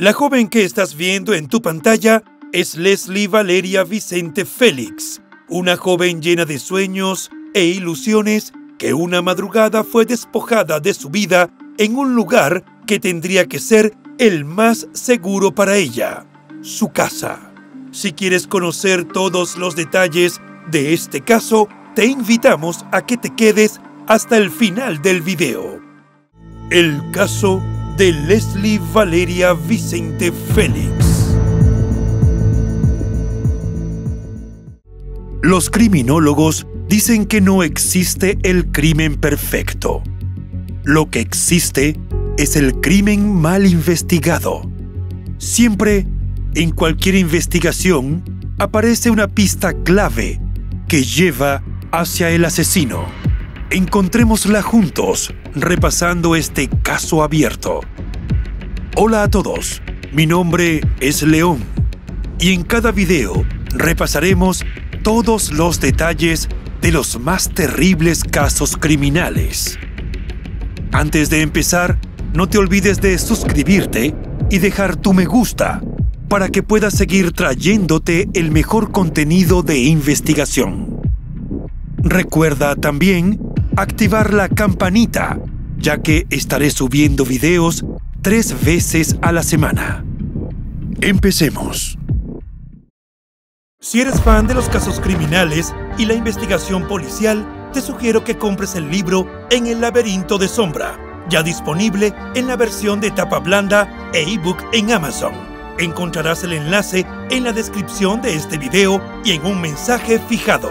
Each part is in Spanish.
La joven que estás viendo en tu pantalla es Leslie Valeria Vicente Félix, una joven llena de sueños e ilusiones que una madrugada fue despojada de su vida en un lugar que tendría que ser el más seguro para ella, su casa. Si quieres conocer todos los detalles de este caso, te invitamos a que te quedes hasta el final del video. El caso de Leslie Valeria Vicente Félix. Los criminólogos dicen que no existe el crimen perfecto. Lo que existe es el crimen mal investigado. Siempre, en cualquier investigación, aparece una pista clave que lleva hacia el asesino. Encontrémosla juntos, repasando este caso abierto. Hola a todos, mi nombre es León, y en cada video repasaremos todos los detalles de los más terribles casos criminales. Antes de empezar, no te olvides de suscribirte y dejar tu me gusta para que puedas seguir trayéndote el mejor contenido de investigación. Recuerda también activar la campanita, ya que estaré subiendo videos 3 veces a la semana. Empecemos. Si eres fan de los casos criminales y la investigación policial, te sugiero que compres el libro En el laberinto de sombra, ya disponible en la versión de tapa blanda e ebook en Amazon. Encontrarás el enlace en la descripción de este video y en un mensaje fijado.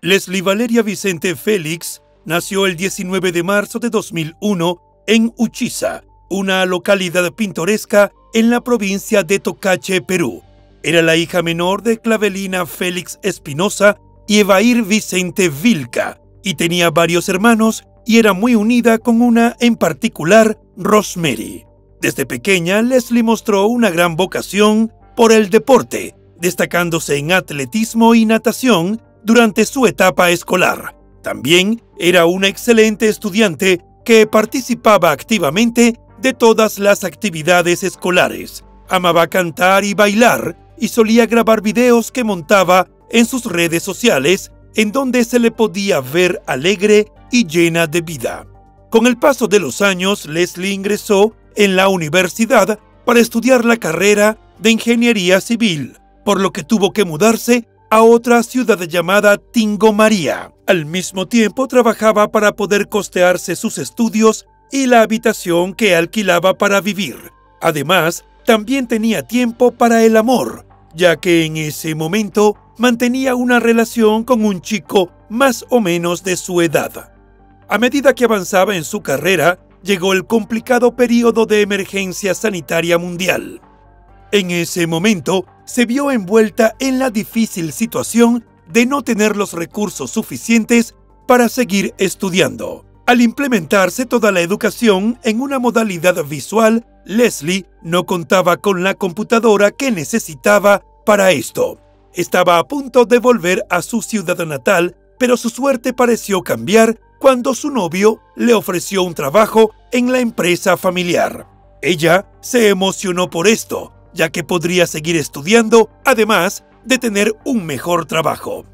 Leslie Valeria Vicente Félix nació el 19 de marzo de 2001 en Uchiza, una localidad pintoresca en la provincia de Tocache, Perú. Era la hija menor de Clavelina Félix Espinosa y Evair Vicente Vilca, y tenía varios hermanos y era muy unida con una en particular, Rosemary. Desde pequeña, Leslie mostró una gran vocación por el deporte, destacándose en atletismo y natación durante su etapa escolar. También era una excelente estudiante que participaba activamente de todas las actividades escolares. Amaba cantar y bailar y solía grabar videos que montaba en sus redes sociales, en donde se le podía ver alegre y llena de vida. Con el paso de los años, Leslie ingresó en la universidad para estudiar la carrera de Ingeniería Civil, por lo que tuvo que mudarse a otra ciudad llamada Tingo María. Al mismo tiempo trabajaba para poder costearse sus estudios y la habitación que alquilaba para vivir. Además, también tenía tiempo para el amor, ya que en ese momento mantenía una relación con un chico más o menos de su edad. A medida que avanzaba en su carrera, llegó el complicado periodo de emergencia sanitaria mundial. En ese momento, se vio envuelta en la difícil situación de no tener los recursos suficientes para seguir estudiando. Al implementarse toda la educación en una modalidad visual, Leslie no contaba con la computadora que necesitaba para esto. Estaba a punto de volver a su ciudad natal, pero su suerte pareció cambiar cuando su novio le ofreció un trabajo en la empresa familiar. Ella se emocionó por esto, ya que podría seguir estudiando, además de tener un mejor trabajo.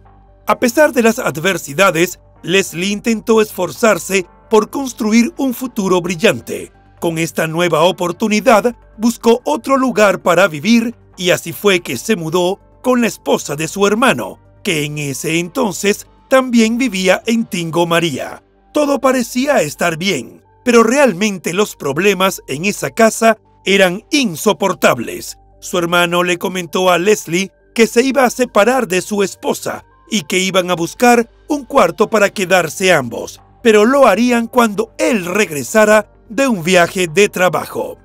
A pesar de las adversidades, Leslie intentó esforzarse por construir un futuro brillante. Con esta nueva oportunidad, buscó otro lugar para vivir y así fue que se mudó con la esposa de su hermano, que en ese entonces también vivía en Tingo María. Todo parecía estar bien, pero realmente los problemas en esa casa eran insoportables. Su hermano le comentó a Leslie que se iba a separar de su esposa y que iban a buscar un cuarto para quedarse ambos, pero lo harían cuando él regresara de un viaje de trabajo.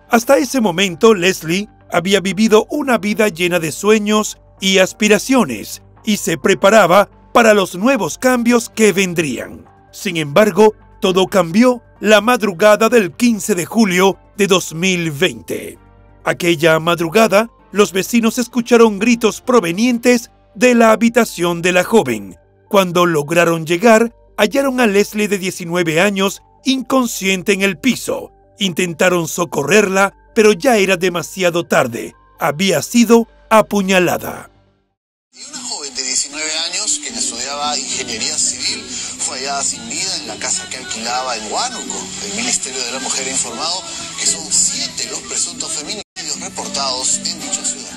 Hasta ese momento, Leslie había vivido una vida llena de sueños y aspiraciones y se preparaba para los nuevos cambios que vendrían. Sin embargo, todo cambió la madrugada del 15 de julio de 2020. Aquella madrugada, los vecinos escucharon gritos provenientes de la habitación de la joven. Cuando lograron llegar, hallaron a Leslie de 19 años inconsciente en el piso. Intentaron socorrerla, pero ya era demasiado tarde. Había sido apuñalada. Y una joven de 19 años, quien estudiaba ingeniería civil, fue hallada sin vida en la casa que alquilaba en Huánuco. El Ministerio de la Mujer ha informado que son 7 los presuntos feminicidios reportados en dicha ciudad.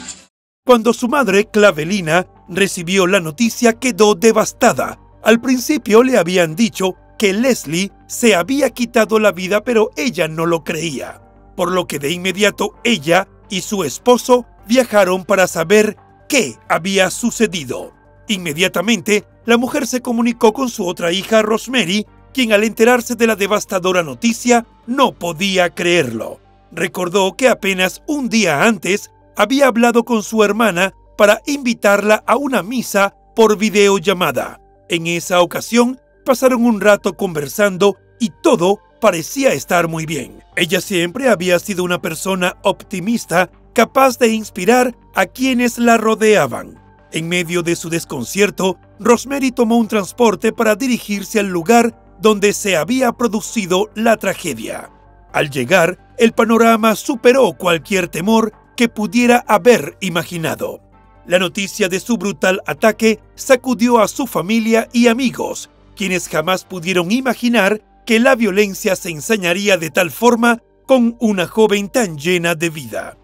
Cuando su madre, Clavelina, recibió la noticia, quedó devastada. Al principio le habían dicho que Leslie se había quitado la vida, pero ella no lo creía. Por lo que de inmediato ella y su esposo viajaron para saber qué había sucedido. Inmediatamente, la mujer se comunicó con su otra hija, Rosemary, quien al enterarse de la devastadora noticia no podía creerlo. Recordó que apenas un día antes había hablado con su hermana para invitarla a una misa por videollamada. En esa ocasión pasaron un rato conversando y todo parecía estar muy bien. Ella siempre había sido una persona optimista, capaz de inspirar a quienes la rodeaban. En medio de su desconcierto, Rosemary tomó un transporte para dirigirse al lugar donde se había producido la tragedia. Al llegar, el panorama superó cualquier temor que pudiera haber imaginado. La noticia de su brutal ataque sacudió a su familia y amigos, quienes jamás pudieron imaginar que la violencia se ensañaría de tal forma con una joven tan llena de vida.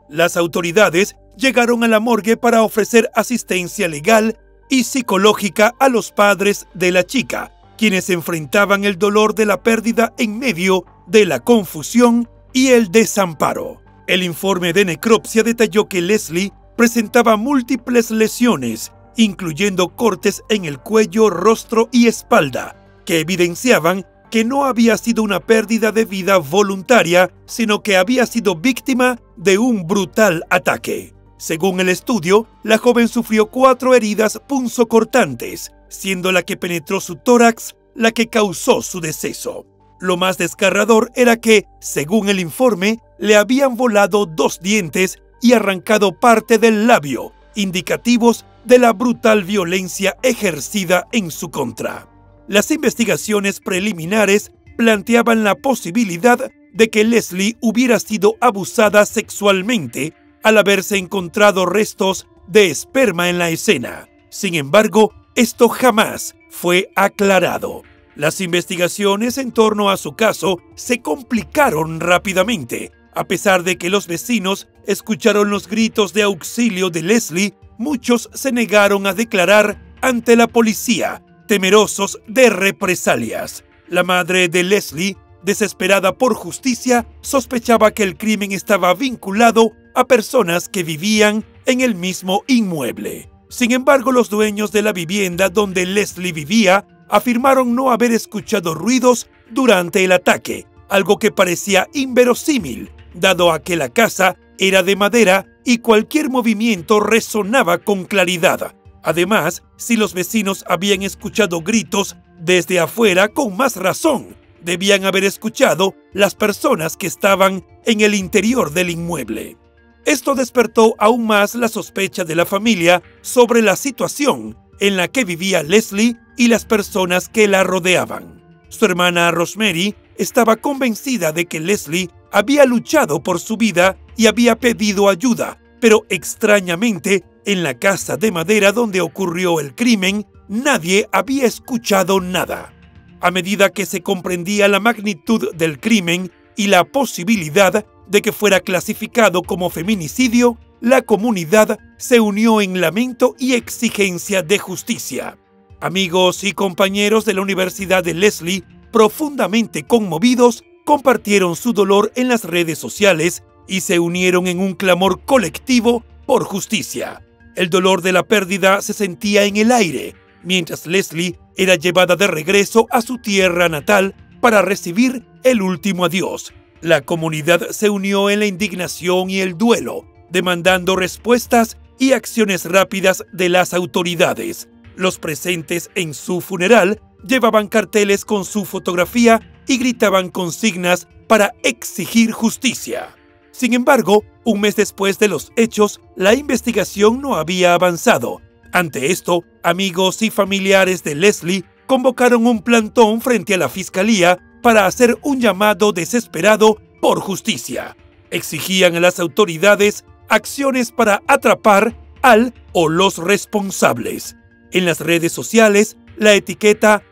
Las autoridades llegaron a la morgue para ofrecer asistencia legal y psicológica a los padres de la chica, quienes enfrentaban el dolor de la pérdida en medio de la confusión y el desamparo. El informe de necropsia detalló que Leslie presentaba múltiples lesiones, incluyendo cortes en el cuello, rostro y espalda, que evidenciaban que no había sido una pérdida de vida voluntaria, sino que había sido víctima de un brutal ataque. Según el estudio, la joven sufrió 4 heridas punzocortantes, siendo la que penetró su tórax la que causó su deceso. Lo más desgarrador era que, según el informe, le habían volado 2 dientes y arrancado parte del labio, indicativos de la brutal violencia ejercida en su contra. Las investigaciones preliminares planteaban la posibilidad de que Leslie hubiera sido abusada sexualmente al haberse encontrado restos de esperma en la escena. Sin embargo, esto jamás fue aclarado. Las investigaciones en torno a su caso se complicaron rápidamente. A pesar de que los vecinos escucharon los gritos de auxilio de Leslie, muchos se negaron a declarar ante la policía, temerosos de represalias. La madre de Leslie, desesperada por justicia, sospechaba que el crimen estaba vinculado a personas que vivían en el mismo inmueble. Sin embargo, los dueños de la vivienda donde Leslie vivía afirmaron no haber escuchado ruidos durante el ataque, algo que parecía inverosímil, dado a que la casa era de madera y cualquier movimiento resonaba con claridad. Además, si los vecinos habían escuchado gritos desde afuera, con más razón debían haber escuchado las personas que estaban en el interior del inmueble. Esto despertó aún más la sospecha de la familia sobre la situación en la que vivía Leslie y las personas que la rodeaban. Su hermana Rosemary estaba convencida de que Leslie había luchado por su vida y había pedido ayuda, pero extrañamente, en la casa de madera donde ocurrió el crimen, nadie había escuchado nada. A medida que se comprendía la magnitud del crimen y la posibilidad de que fuera clasificado como feminicidio, la comunidad se unió en lamento y exigencia de justicia. Amigos y compañeros de la Universidad de Leslie, profundamente conmovidos, compartieron su dolor en las redes sociales y se unieron en un clamor colectivo por justicia. El dolor de la pérdida se sentía en el aire, mientras Leslie era llevada de regreso a su tierra natal para recibir el último adiós. La comunidad se unió en la indignación y el duelo, demandando respuestas y acciones rápidas de las autoridades. Los presentes en su funeral llevaban carteles con su fotografía y gritaban consignas para exigir justicia. Sin embargo, un mes después de los hechos, la investigación no había avanzado. Ante esto, amigos y familiares de Leslie convocaron un plantón frente a la fiscalía para hacer un llamado desesperado por justicia. Exigían a las autoridades acciones para atrapar al o los responsables. En las redes sociales, la etiqueta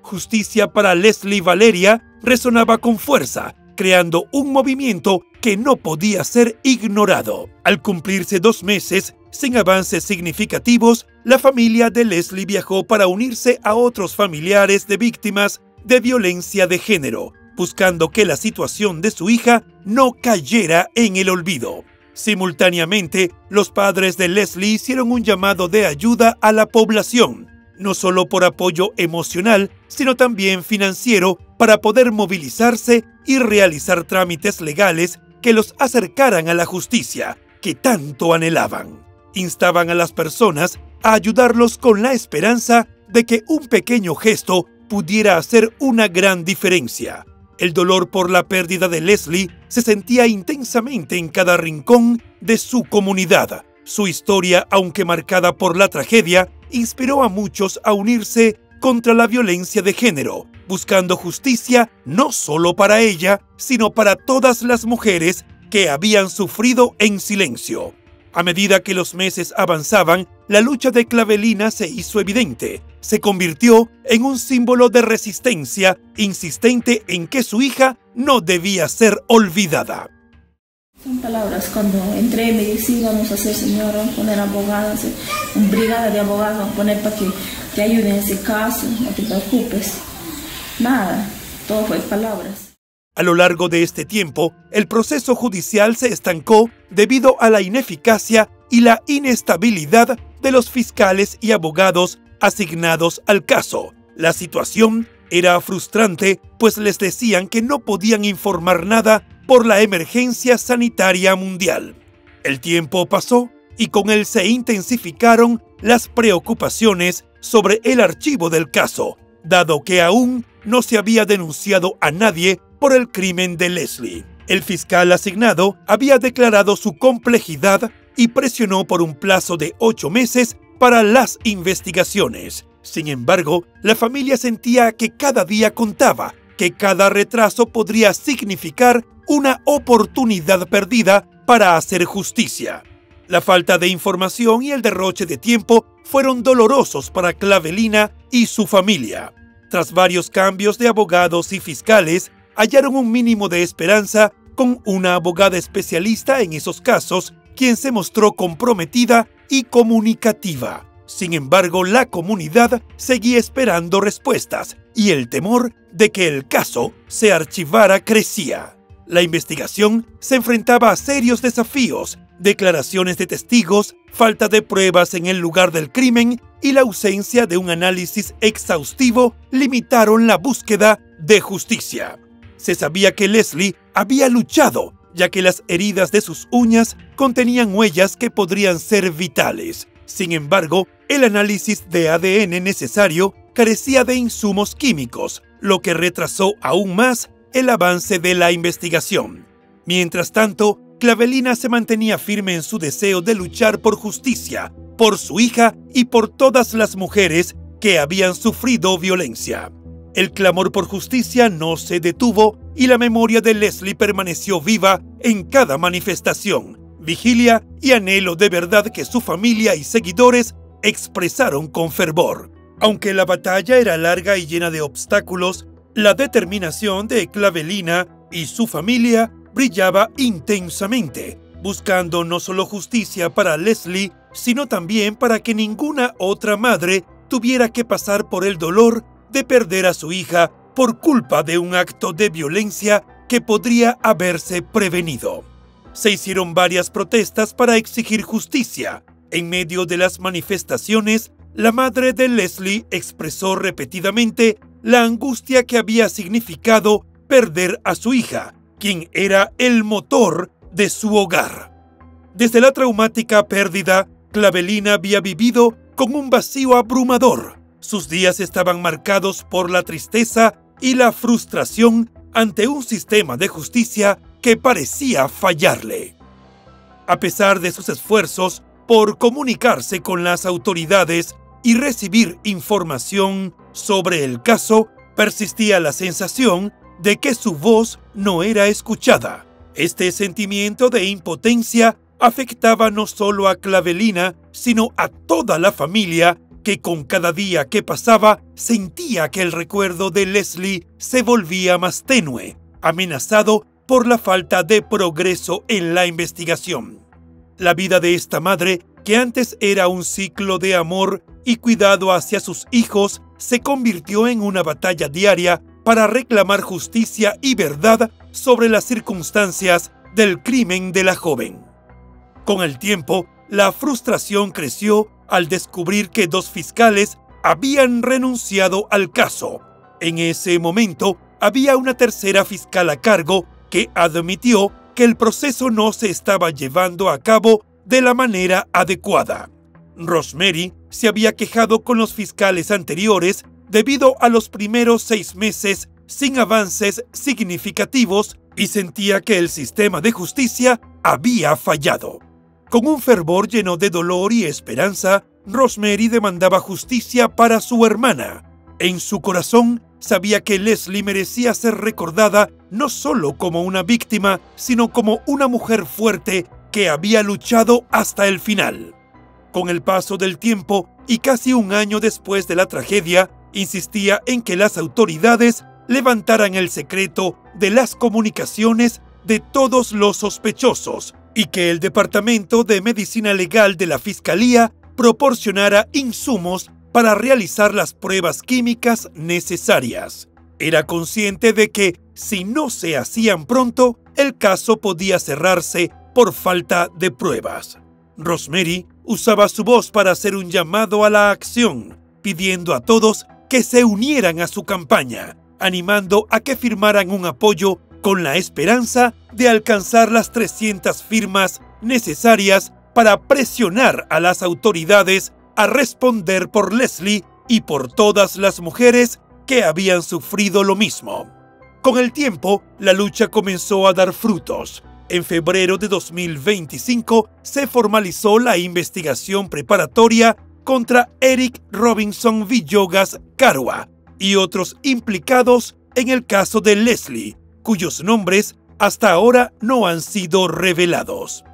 #Justicia para Leslie Valeria resonaba con fuerza, creando un movimiento que no podía ser ignorado. Al cumplirse 2 meses sin avances significativos, la familia de Leslie viajó para unirse a otros familiares de víctimas de violencia de género, buscando que la situación de su hija no cayera en el olvido. Simultáneamente, los padres de Leslie hicieron un llamado de ayuda a la población, no solo por apoyo emocional, sino también financiero, para poder movilizarse y realizar trámites legales que los acercaran a la justicia que tanto anhelaban. Instaban a las personas a ayudarlos con la esperanza de que un pequeño gesto pudiera hacer una gran diferencia. El dolor por la pérdida de Leslie se sentía intensamente en cada rincón de su comunidad. Su historia, aunque marcada por la tragedia, inspiró a muchos a unirse contra la violencia de género, buscando justicia no solo para ella, sino para todas las mujeres que habían sufrido en silencio. A medida que los meses avanzaban, la lucha de Clavelina se hizo evidente. Se convirtió en un símbolo de resistencia, insistente en que su hija no debía ser olvidada. Son palabras, cuando entré me decía, vamos a hacer, señora, poner abogadas, una brigada de abogados, vamos a poner para que te ayuden en ese caso, no te preocupes. Nada, todo fue palabras. A lo largo de este tiempo, el proceso judicial se estancó debido a la ineficacia y la inestabilidad de los fiscales y abogados asignados al caso. La situación era frustrante, pues les decían que no podían informar nada por la emergencia sanitaria mundial. El tiempo pasó y con él se intensificaron las preocupaciones sobre el archivo del caso, dado que aún no se había denunciado a nadie por el crimen de Leslie. El fiscal asignado había declarado su complejidad y presionó por un plazo de 8 meses para las investigaciones. Sin embargo, la familia sentía que cada día contaba, que cada retraso podría significar una oportunidad perdida para hacer justicia. La falta de información y el derroche de tiempo fueron dolorosos para Clavelina y su familia. Tras varios cambios de abogados y fiscales, hallaron un mínimo de esperanza con una abogada especialista en esos casos, quien se mostró comprometida y comunicativa. Sin embargo, la comunidad seguía esperando respuestas y el temor de que el caso se archivara crecía. La investigación se enfrentaba a serios desafíos: declaraciones de testigos, falta de pruebas en el lugar del crimen y la ausencia de un análisis exhaustivo limitaron la búsqueda de justicia. Se sabía que Leslie había luchado, ya que las heridas de sus uñas contenían huellas que podrían ser vitales. Sin embargo, el análisis de ADN necesario carecía de insumos químicos, lo que retrasó aún más el avance de la investigación. Mientras tanto, Clavelina se mantenía firme en su deseo de luchar por justicia, por su hija y por todas las mujeres que habían sufrido violencia. El clamor por justicia no se detuvo y la memoria de Leslie permaneció viva en cada manifestación, vigilia y anhelo de verdad que su familia y seguidores expresaron con fervor. Aunque la batalla era larga y llena de obstáculos, la determinación de Clavelina y su familia brillaba intensamente, buscando no solo justicia para Leslie, sino también para que ninguna otra madre tuviera que pasar por el dolor de perder a su hija por culpa de un acto de violencia que podría haberse prevenido. Se hicieron varias protestas para exigir justicia. En medio de las manifestaciones, la madre de Leslie expresó repetidamente la angustia que había significado perder a su hija, quien era el motor de su hogar. Desde la traumática pérdida, Clavelina había vivido con un vacío abrumador. Sus días estaban marcados por la tristeza y la frustración ante un sistema de justicia que parecía fallarle. A pesar de sus esfuerzos por comunicarse con las autoridades y recibir información sobre el caso, persistía la sensación de que su voz no era escuchada. Este sentimiento de impotencia afectaba no solo a Clavelina, sino a toda la familia, que con cada día que pasaba sentía que el recuerdo de Leslie se volvía más tenue, amenazado por la falta de progreso en la investigación. La vida de esta madre, que antes era un ciclo de amor y cuidado hacia sus hijos, se convirtió en una batalla diaria para reclamar justicia y verdad sobre las circunstancias del crimen de la joven. Con el tiempo, la frustración creció al descubrir que 2 fiscales habían renunciado al caso. En ese momento, había una tercera fiscal a cargo que admitió que el proceso no se estaba llevando a cabo de la manera adecuada. Rosemary se había quejado con los fiscales anteriores debido a los primeros 6 meses sin avances significativos y sentía que el sistema de justicia había fallado. Con un fervor lleno de dolor y esperanza, Rosemary demandaba justicia para su hermana. En su corazón, sabía que Leslie merecía ser recordada no solo como una víctima, sino como una mujer fuerte que había luchado hasta el final. Con el paso del tiempo y casi un año después de la tragedia, insistía en que las autoridades levantaran el secreto de las comunicaciones de todos los sospechosos y que el Departamento de Medicina Legal de la Fiscalía proporcionara insumos para realizar las pruebas químicas necesarias. Era consciente de que, si no se hacían pronto, el caso podía cerrarse por falta de pruebas. Rosemary usaba su voz para hacer un llamado a la acción, pidiendo a todos que se unieran a su campaña, animando a que firmaran un apoyo con la esperanza de alcanzar las 300 firmas necesarias para presionar a las autoridades a responder por Leslie y por todas las mujeres que habían sufrido lo mismo. Con el tiempo, la lucha comenzó a dar frutos. En febrero de 2025 se formalizó la investigación preparatoria contra Eric Robinson Villogas Carua y otros implicados en el caso de Leslie, cuyos nombres hasta ahora no han sido revelados.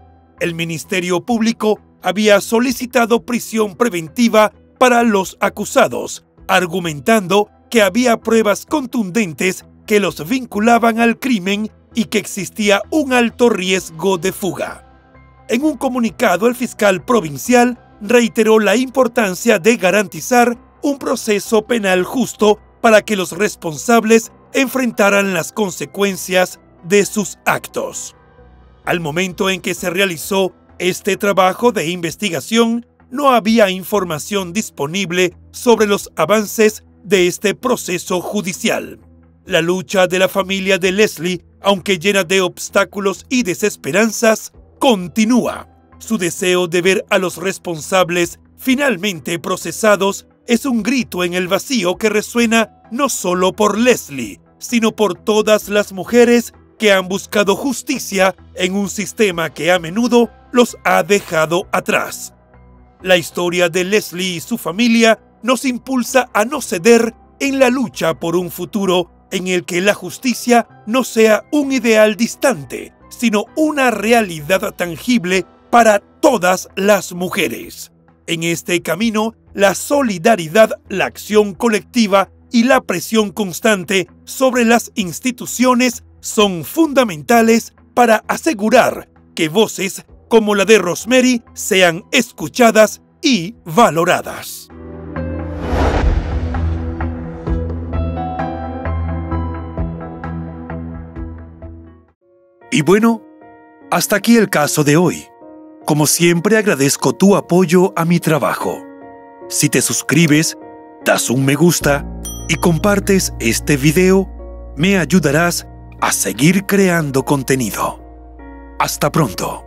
El Ministerio Público había solicitado prisión preventiva para los acusados, argumentando que había pruebas contundentes que los vinculaban al crimen y que existía un alto riesgo de fuga. En un comunicado, el fiscal provincial reiteró la importancia de garantizar un proceso penal justo para que los responsables enfrentaran las consecuencias de sus actos. Al momento en que se realizó este trabajo de investigación, no había información disponible sobre los avances de este proceso judicial. La lucha de la familia de Leslie, aunque llena de obstáculos y desesperanzas, continúa. Su deseo de ver a los responsables finalmente procesados es un grito en el vacío que resuena no solo por Leslie, sino por todas las mujeres que han buscado justicia en un sistema que a menudo los ha dejado atrás. La historia de Leslie y su familia nos impulsa a no ceder en la lucha por un futuro en el que la justicia no sea un ideal distante, sino una realidad tangible para todas las mujeres. En este camino, la solidaridad, la acción colectiva y la presión constante sobre las instituciones son fundamentales para asegurar que voces como la de Rosemary sean escuchadas y valoradas. Y bueno, hasta aquí el caso de hoy. Como siempre, agradezco tu apoyo a mi trabajo. Si te suscribes, das un me gusta y compartes este video, me ayudarás a seguir creando contenido. Hasta pronto.